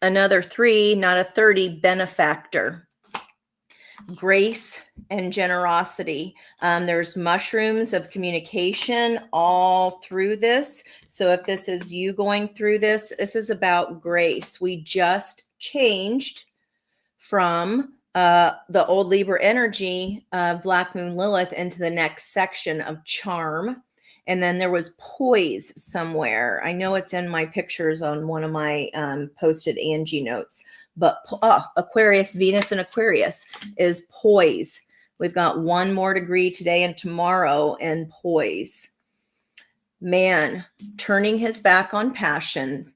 another 3, not a 30, benefactor. grace and generosity. There's mushrooms of communication all through this. So if this is you going through this, this is about grace. We just changed from the old Libra energy of Black Moon Lilith into the next section of charm. And then there was poise somewhere. I know it's in my pictures on one of my posted Angi-Notes. But Aquarius, Venus and Aquarius is poise. We've got one more degree today and tomorrow in poise. Man, turning his back on passion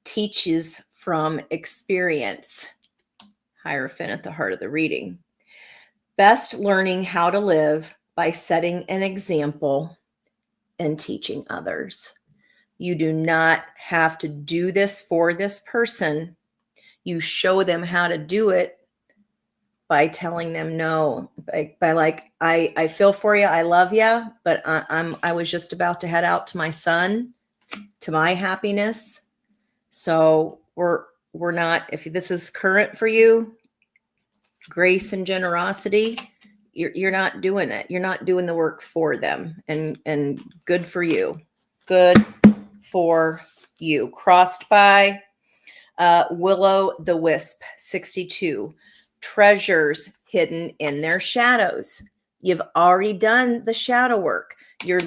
teaches from experience. Hierophant at the heart of the reading. Best learning how to live by setting an example and teaching others. You do not have to do this for this person. You show them how to do it by telling them no, by like, I feel for you, I love you, but I was just about to head out to my son, to my happiness. So we're not, if this is current for you, grace and generosity, you're not doing it. You're not doing the work for them, and good for you. Good for you. Crossed by Willow the Wisp, 62. Treasures hidden in their shadows. You've already done the shadow work. You're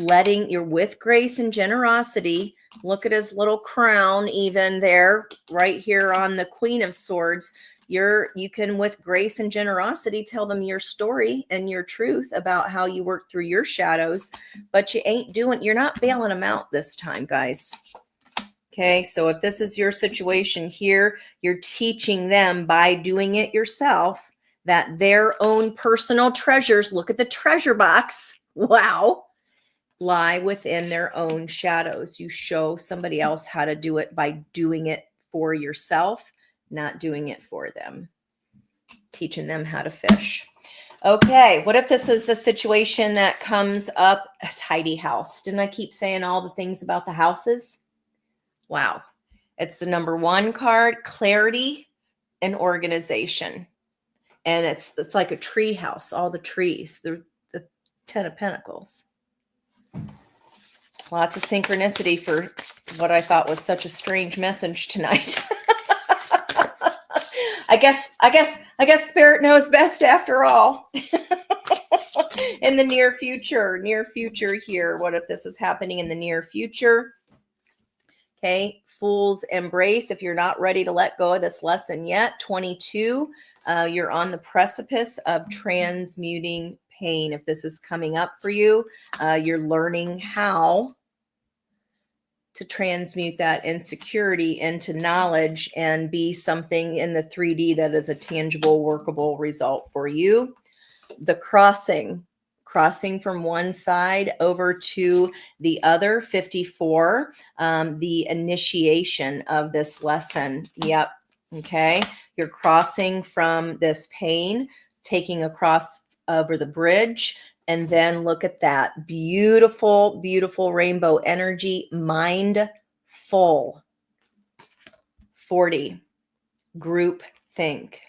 with grace and generosity. Look at his little crown, even there, right here on the Queen of Swords. You can, with grace and generosity, tell them your story and your truth about how you work through your shadows, but you're not bailing them out this time, guys. Okay, so if this is your situation here, you're teaching them by doing it yourself that their own personal treasures, look at the treasure box, wow, lie within their own shadows. You show somebody else how to do it by doing it for yourself, not doing it for them. Teaching them how to fish. Okay, what if this is a situation that comes up, a tidy house? Didn't I keep saying all the things about the houses? Wow. It's the number one card, clarity and organization. And it's like a tree house, all the trees, the 10 of Pentacles. Lots of synchronicity for what I thought was such a strange message tonight. I guess Spirit knows best after all. In the near future here. What if this is happening in the near future? Okay, Fool's Embrace. If you're not ready to let go of this lesson yet, 22, you're on the precipice of transmuting pain. If this is coming up for you, you're learning how to transmute that insecurity into knowledge and be something in the 3D that is a tangible, workable result for you. The crossing from one side over to the other, 54, the initiation of this lesson. Yep. Okay. You're crossing from this pain, taking across over the bridge. And then look at that beautiful, beautiful rainbow energy, mindful. 40, group think.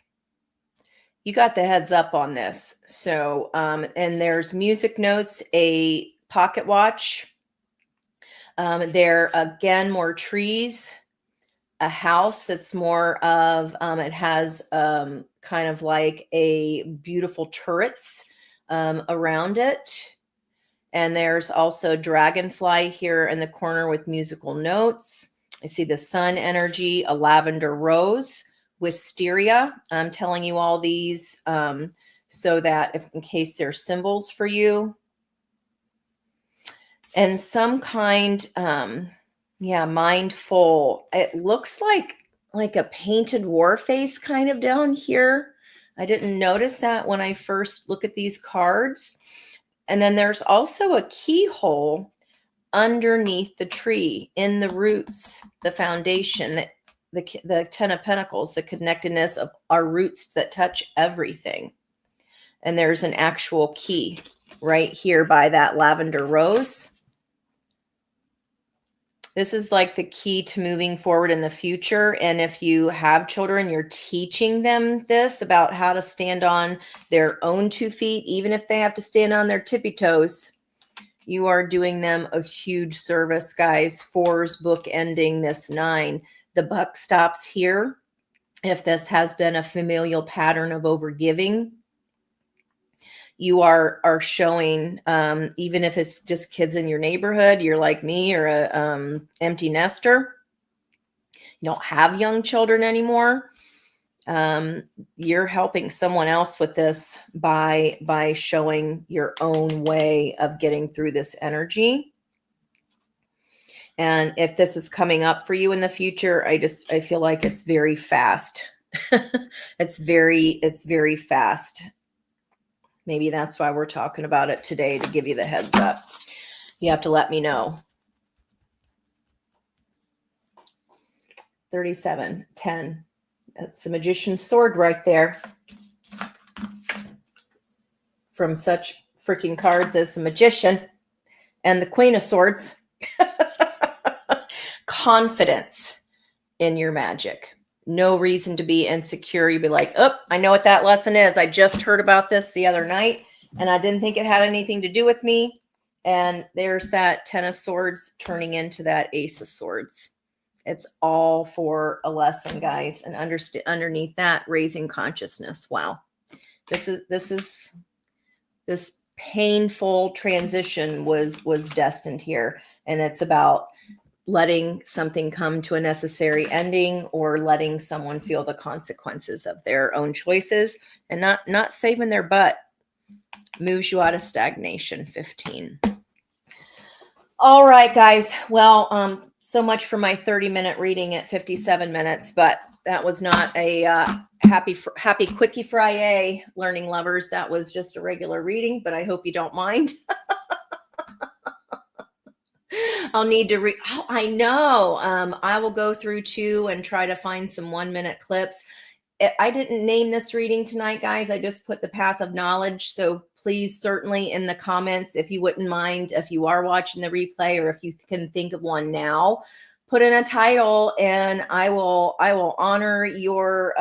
You got the heads up on this. So, and there's music notes, a pocket watch. There, again, more trees, a house that's more of, it has kind of like a beautiful turrets around it. And there's also dragonfly here in the corner with musical notes. I see the sun energy, a lavender rose, wisteria. I'm telling you all these so that if in case they're symbols for you. And some kind, mindful. It looks like a painted war face kind of down here. I didn't notice that when I first look at these cards. And then there's also a keyhole underneath the tree in the roots, the foundation, that the 10 of Pentacles, the connectedness of our roots that touch everything. And there's an actual key right here by that lavender rose. This is like the key to moving forward in the future. And if you have children, you're teaching them this about how to stand on their own 2 feet, even if they have to stand on their tippy toes. You are doing them a huge service, guys. 4's book ending this 9. The buck stops here. If this has been a familial pattern of overgiving, you are showing, even if it's just kids in your neighborhood, you're like me, or a empty nester, you don't have young children anymore. You're helping someone else with this by showing your own way of getting through this energy. And if this is coming up for you in the future, I feel like it's very fast. It's very fast. Maybe that's why we're talking about it today, to give you the heads up. You have to let me know. 37, 10. That's the Magician's sword right there. From such freaking cards as the Magician and the Queen of Swords. Confidence in your magic. No reason to be insecure. You'd be like, oh, I know what that lesson is. I just heard about this the other night, and I didn't think it had anything to do with me. And there's that 10 of Swords turning into that Ace of Swords. It's all for a lesson, guys. And underneath that, raising consciousness. Wow. This painful transition was destined here. And it's about letting something come to a necessary ending, or letting someone feel the consequences of their own choices, and not saving their butt. Moves you out of stagnation. 15. All right, guys. Well, so much for my 30-minute reading at 57 minutes, but that was not a happy quickie Friday, learning lovers. That was just a regular reading, but I hope you don't mind. I'll need to oh, I know. I will go through too and try to find some 1-minute clips. I didn't name this reading tonight, guys. I just put the path of knowledge. So please, certainly in the comments, if you wouldn't mind, if you are watching the replay, or if you can think of one now, put in a title, and I will honor your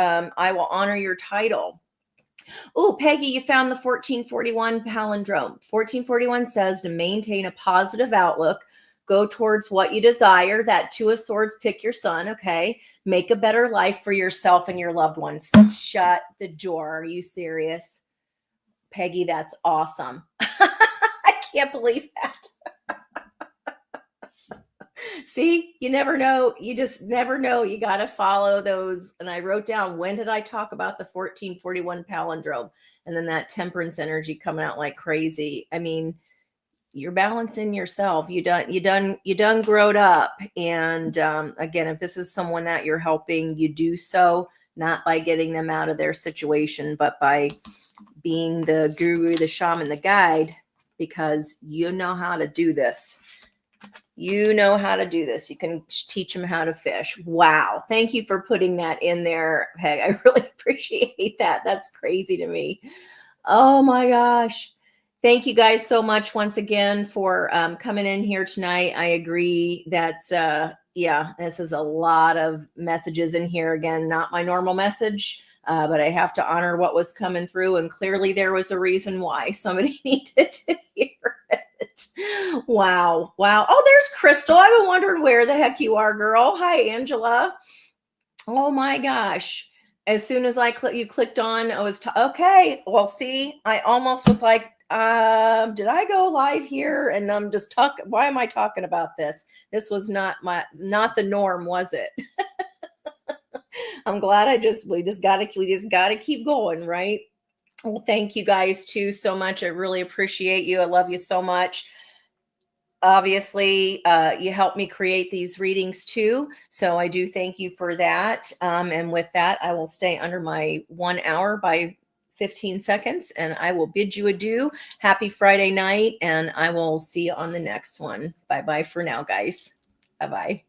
title. Oh, Peggy, you found the 1441 palindrome. 1441 says to maintain a positive outlook, go towards what you desire. That 2 of Swords, pick your son, okay? Make a better life for yourself and your loved ones. Shut the door. Are you serious? Peggy, that's awesome. I can't believe that. See, you never know. You just never know. You got to follow those. And I wrote down, when did I talk about the 1441 palindrome? And then that temperance energy coming out like crazy. I mean, you're balancing yourself. You done growed up. And again, if this is someone that you're helping, you do so not by getting them out of their situation, but by being the guru, the shaman, the guide, because you know how to do this. You know how to do this. You can teach them how to fish. Wow. Thank you for putting that in there, Peg. I really appreciate that. That's crazy to me. Oh my gosh. Thank you guys so much once again for coming in here tonight. I agree. That's, this is a lot of messages in here. Again, not my normal message, but I have to honor what was coming through. And clearly there was a reason why somebody needed to hear it. Wow. Oh, there's Crystal. I've been wondering where the heck you are, girl. Hi, Angela. Oh my gosh. As soon as you clicked on, I was, okay. Well, see, I almost was like, did I go live here? And I'm just why am I talking about this? This was not the norm, was it? I'm glad we just got to keep going, right? Well, thank you guys too so much. I really appreciate you. I love you so much. Obviously, you helped me create these readings too. So I do thank you for that. And with that, I will stay under my 1 hour by 15 seconds, and I will bid you adieu. Happy Friday night, and I will see you on the next one. Bye-bye for now, guys. Bye-bye.